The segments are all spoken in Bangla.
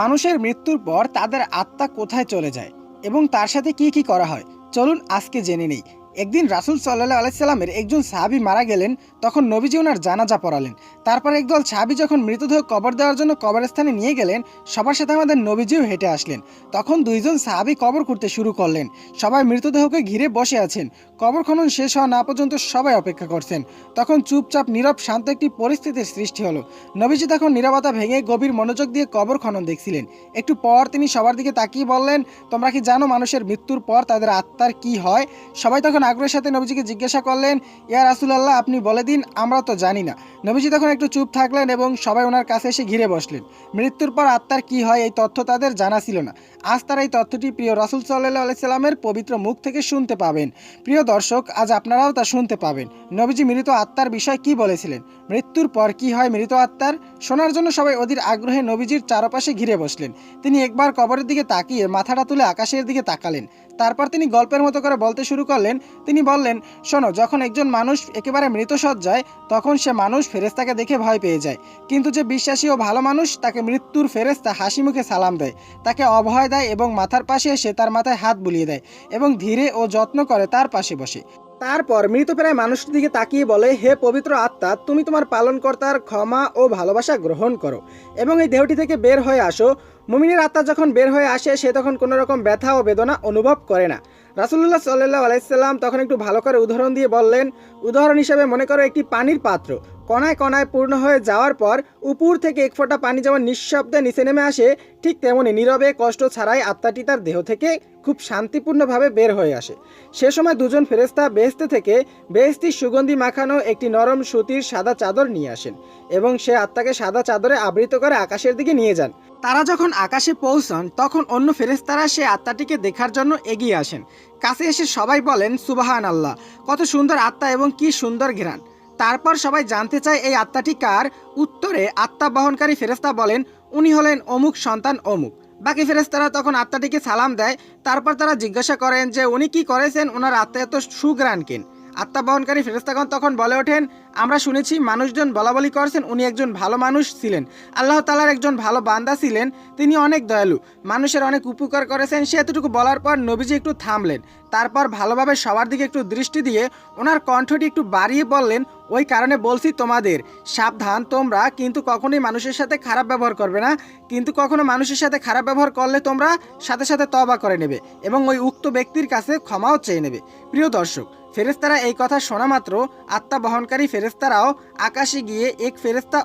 মানুষের মৃত্যুর পর তাদের আত্মা কোথায় চলে যায় এবং তার সাথে কি কি করা হয় চলুন আজকে জেনে নেই। একদিন রাসূল সাল্লাল্লাহু আলাইহি সাল্লামের একজন সাহাবী মারা গেলেন। তখন নবীজি ওনার জানাজা পড়ালেন। তারপর একদল সাহাবী যখন মৃতদেহ কবর দেওয়ার জন্য কবরস্থানে নিয়ে গেলেন, সবার সাথে আমাদের নবীজিও হেঁটে আসলেন। তখন দুইজন সাহাবী কবর করতে শুরু করলেন। সবাই মৃতদেহকে ঘিরে বসে আছেন। কবর খনন শেষ হওয়া না পর্যন্ত সবাই অপেক্ষা করছেন। তখন চুপচাপ নীরব শান্ত একটি পরিস্থিতির সৃষ্টি হলো। নবীজি তখন নীরবতা ভেঙে গভীর মনোযোগ দিয়ে কবর খনন দেখছিলেন। একটু পর তিনি সবার দিকে তাকিয়ে বললেন, তোমরা কি জানো মানুষের মৃত্যুর পর তাদের আত্মার কি হয়? সবাই তখন আগ্রহের সাথে নবীজিকে জিজ্ঞাসা করলেন, ইয়া রাসূলুল্লাহ, আপনি বলে দিন, আমরা তো জানি না। নবীজি তখন একটু চুপ থাকলেন এবং সবাই ওনার কাছে এসে ঘিরে বসলেন। মৃত্যুর পর আত্মার কি হয় এই তথ্য তাদের জানা ছিল না। আজ তারা এই তথ্যটি প্রিয় রাসূল সাল্লাল্লাহু আলাইহি সাল্লামের পবিত্র মুখ থেকে শুনতে পাবেন। প্রিয় দর্শক, আজ আপনারাও তা শুনতে পাবেন। নবীজি মৃত আত্মার বিষয় কি বলেছিলেন, মৃত্যুর পর কি হয় মৃত আত্মার, শোনার জন্য সবাই অধীর আগ্রহে নবীজির চারপাশে ঘিরে বসলেন। তিনি একবার কবরের দিকে তাকিয়ে মাথাটা তুলে আকাশের দিকে তাকালেন। তারপর তিনি গল্পের মতো করে বলতে শুরু করলেন। তিনি বললেন, শোনো, যখন একজন মানুষ একেবারে মৃতসজ্জায়, তখন সে মানুষ ফেরেশতাকে দেখে ভয় পেয়ে যায়। কিন্তু যে বিশ্বাসী ও ভালো মানুষ, তাকে মৃত্যুর ফেরেশতা হাসি মুখে সালাম দেয়, তাকে অভয় দেয় এবং মাথার পাশে এসে তার মাথায় হাত বুলিয়ে দেয় এবং ধীরে ও যত্ন করে তার পাশে বসে। তারপর মৃতপ্রায় মানুষটির দিকে তাকিয়ে বলে, হে পবিত্র আত্মা, তুমি তোমার পালনকর্তার ক্ষমা ও ভালোবাসা গ্রহণ করো এবং এই দেহটি থেকে বের হয়ে আসো। মুমিনের আত্মা যখন বের হয়ে আসে, সে তখন কোনো রকম ব্যথা ও বেদনা অনুভব করে না। রাসূলুল্লাহ সাল্লাল্লাহু আলাইহি সাল্লাম তখন একটু ভালো করে উদাহরণ দিয়ে বললেন, উদাহরণ হিসেবে মনে করো একটি পানির পাত্র কণায় কণায় পূর্ণ হয়ে যাওয়ার পর উপর থেকে এক ফোঁটা পানি যেমন নিঃশব্দে নিচে নেমে আসে, ঠিক তেমনি নীরবে কষ্ট ছাড়াই আত্মাটি তার দেহ থেকে খুব শান্তিপূর্ণভাবে বের হয়ে আসে। সে সময় দুজন ফেরেশতা বেহেশতে থেকে বেহেশতি সুগন্ধি মাখানো একটি নরম সুতির সাদা চাদর নিয়ে আসেন এবং সে আত্মাকে সাদা চাদরে আবৃত করে আকাশের দিকে নিয়ে যান। তারা যখন আকাশে পৌঁছান, তখন অন্য ফেরেশতারা সে আত্মাটিকে দেখার জন্য এগিয়ে আসেন। কাছে এসে সবাই বলেন, সুবহানাল্লাহ, কত সুন্দর আত্মা এবং কি সুন্দর ঘ্রাণ। তারপর সবাই জানতে চায় এই আত্মাটি কার। উত্তরে আত্মা বহনকারী ফেরেশতা বলেন, উনি হলেন অমুক সন্তান অমুক। বাকি ফেরেশতারা তখন আত্মাটিকে সালাম দেয়। তারপর তারা জিজ্ঞাসা করেন যে উনি কি করেছেন, ওনার আত্মা এত সুঘ্রাণ কেন? আত্মা বহনকারী ফেরেশতাগণ তখন বলে ওঠেন, আমরা শুনেছি মানুষজন বলাবলি করছেন উনি একজন ভালো মানুষ ছিলেন, আল্লাহ তাআলার একজন ভালো বান্দা ছিলেন, তিনি অনেক দয়ালু, মানুষের অনেক উপকার করেছেন। সে এতটুকু বলার পর নবীজি একটু থামলেন। তারপর ভালোভাবে সবার দিকে একটু দৃষ্টি দিয়ে ওনার কণ্ঠটি একটু বাড়িয়ে বললেন, ওই কারণে বলছি তোমাদের, সাবধান, তোমরা কিন্তু কখনোই মানুষের সাথে খারাপ ব্যবহার করবে না। কিন্তু কখনো মানুষের সাথে খারাপ ব্যবহার করলে তোমরা সাথে সাথে তওবা করে নেবে এবং ওই উক্ত ব্যক্তির কাছে ক্ষমাও চেয়ে নেবে। প্রিয় দর্শক, ফেরেশতারা এই কথা শোনা মাত্র আত্মা বহনকারী ফেরেশতারাও আকাশে গিয়ে এক ফেরেশতা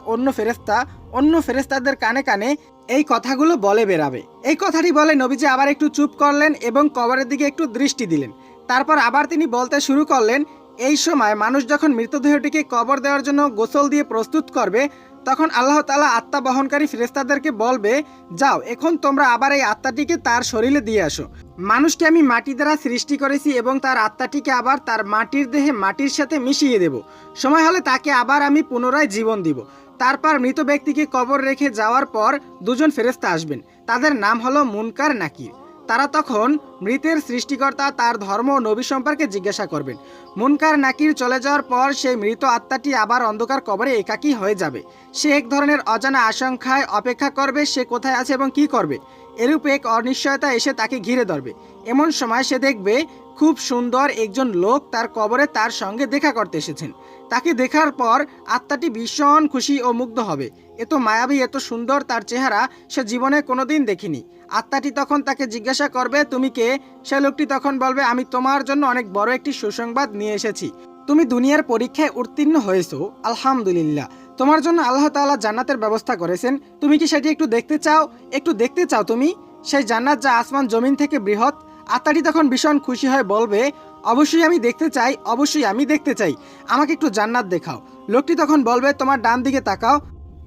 অন্য ফেরেশতাদের কানে কানে এই কথাগুলো বলে বেরাবে। এই কথাটি বলে নবীজি আবার একটু চুপ করলেন এবং কবরের দিকে একটু দৃষ্টি দিলেন। তারপর আবার তিনি বলতে শুরু করলেন, এই সময় মানুষ যখন মৃতদেহটিকে কবর দেওয়ার জন্য গোসল দিয়ে প্রস্তুত করবে, তখন আল্লাহ তাআলা আত্মা বহনকারী ফেরেশতাদেরকে বলবে, যাও, এখন তোমরা আবার এই আত্মাটিকে তার শরীরে দিয়ে আসো। মানুষকে আমি মাটি দ্বারা সৃষ্টি করেছি এবং তার আত্মাটিকে আবার তার মাটির দেহে মাটির সাথে মিশিয়ে দেব। সময় হলে তাকে আবার আমি পুনরায় জীবন দিব। তারপর মৃত ব্যক্তিকে কবর রেখে যাওয়ার পর দুজন ফেরেশতা আসবেন। তাদের নাম হলো মুনকার নাকির। তারা তখন মৃতের সৃষ্টিকর্তা, তার ধর্ম ও নবী সম্পর্কে জিজ্ঞাসা করবেন। মুনকার নাকির চলে যাওয়ার পর সেই মৃত আত্মাটি আবার অন্ধকার কবরে একাকী হয়ে যাবে। সে এক ধরনের অজানা আশঙ্কায় অপেক্ষা করবে, সে কোথায় আছে এবং কি করবে। এরূপ এক অনিশ্চয়তা এসে তাকে ঘিরে ধরবে। এমন সময় সে দেখবে খুব সুন্দর একজন লোক তার কবরে তার সঙ্গে দেখা করতে এসেছেন। তাকে দেখার পর আত্মাটি ভীষণ খুশি ও মুগ্ধ হবে। এত মায়াবী, এত সুন্দর তার চেহারা সে জীবনে কোনোদিন দেখিনি। আত্মাটি তখন তাকে জিজ্ঞাসা করবে, তুমি কে? সে লোকটি তখন বলবে, আমি তোমার জন্য অনেক বড় একটি সুসংবাদ নিয়ে এসেছি। তুমি দুনিয়ার পরীক্ষায় উত্তীর্ণ হয়েছো, আলহামদুলিল্লাহ। তোমার জন্য আল্লাহ তাআলা জান্নাতের ব্যবস্থা করেছেন। তুমি কি সেটি একটু দেখতে চাও? একটু দেখতে চাও তুমি সেই জান্নাত যা আসমান জমিন থেকে বৃহৎ? আত্মাটি তখন ভীষণ খুশি হয়ে বলবে, অবশ্যই আমি দেখতে চাই, অবশ্যই আমি দেখতে চাই, আমাকে একটু জান্নাত দেখাও। লোকটি তখন বলবে, তোমার ডান দিকে তাকাও।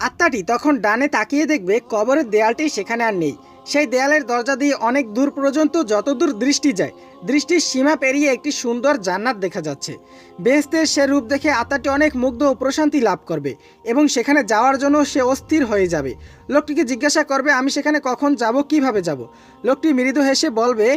আত্মাটি তখন ডানে তাকিয়ে দেখবে কবরের দেয়ালটি সেখানে আর নেই। সেই দেয়ালের দরজা দিয়ে অনেক দূর পর্যন্ত যতদূর দৃষ্টি যায়, দৃষ্টির সীমা পেরিয়ে একটি সুন্দর জান্নাত দেখা যাচ্ছে। বেহেশতের সে রূপ দেখে আত্মাটি অনেক মুগ্ধ ও প্রশান্তি লাভ করবে এবং সেখানে যাওয়ার জন্য সে অস্থির হয়ে যাবে। লোকটিকে জিজ্ঞাসা করবে, আমি সেখানে কখন যাব, কিভাবে যাব? লোকটি মৃদু হেসে বলবে,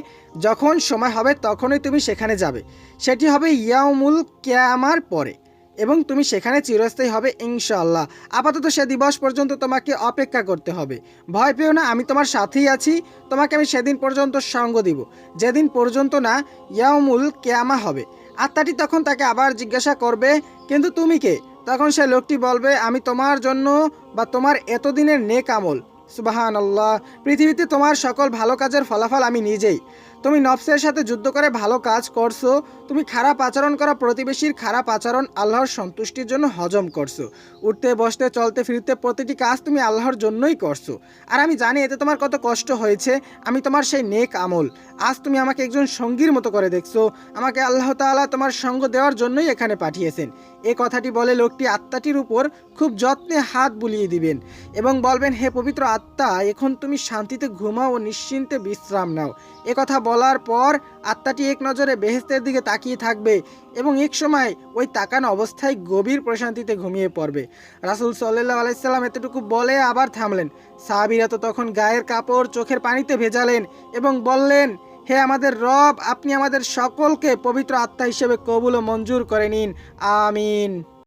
যখন সময় হবে তখনই তুমি সেখানে যাবে। সেটি হবে ইয়াউমুল কিয়ামার পরে। এবং তুমি সেখানে চিরস্থায়ী হবে ইনশাআল্লাহ। আপাতত সে দিবস পর্যন্ত তোমাকে অপেক্ষা করতে হবে। ভয় পেও না, আমি তোমার সাথেই আছি। তোমাকে আমি সেদিন পর্যন্ত সঙ্গ দিব, যেদিন পর্যন্ত না ইয়াউমুল কিয়ামা হবে। আত্মাটি তখন তাকে আবার জিজ্ঞাসা করবে, কিন্তু তুমি কে? তখন সে লোকটি বলবে, আমি তোমার জন্য বা তোমার এতদিনের নেক আমল। সুবহানাল্লাহ। পৃথিবীতে তোমার সকল ভালো কাজের ফলাফল আমি নিজেই। তুমি নফসের সাথে যুদ্ধ করে ভালো কাজ করছো, তুমি খারাপ আচরণ করা প্রতিবেশীর খারাপ আচরণ আল্লাহর সন্তুষ্টির জন্য হজম করছো, উঠতে বসতে চলতে ফিরতে প্রতিটি কাজ তুমি আল্লাহর জন্যই করছো। আর আমি জানি এতে তোমার কত কষ্ট হয়েছে। আমি তোমার সেই নেক আমল। আজ তুমি আমাকে একজন সঙ্গীর মতো করে দেখছো। আমাকে আল্লাহ তাআলা তোমার সঙ্গ দেওয়ার জন্যই এখানে পাঠিয়েছেন। এ কথাটি বলে লোকটি আত্মাটির উপর খুব যত্নে হাত বুলিয়ে দিবেন এবং বলবেন, হে পবিত্র আত্মা, এখন তুমি শান্তিতে ঘুমাও ও নিশ্চিন্তে বিশ্রাম নাও। এ কথা বলার পর আত্মাটি এক নজরে বেহেশতের দিকে তাকিয়ে থাকবে এবং এক সময় ওই তাকানো অবস্থায় গভীর প্রশান্তিতে ঘুমিয়ে পড়বে। রাসূল সাল্লাল্লাহু আলাইহি সাল্লাম এতটুকু বলে আবার থামলেন। সাহাবীরা তো তখন গায়ের কাপড় চোখের পানিতে ভেজালেন এবং বললেন, হে আমাদের রব, আপনি আমাদের সকলকে পবিত্র আত্মা হিসেবে কবুল ও মঞ্জুর করে নিন। আমিন।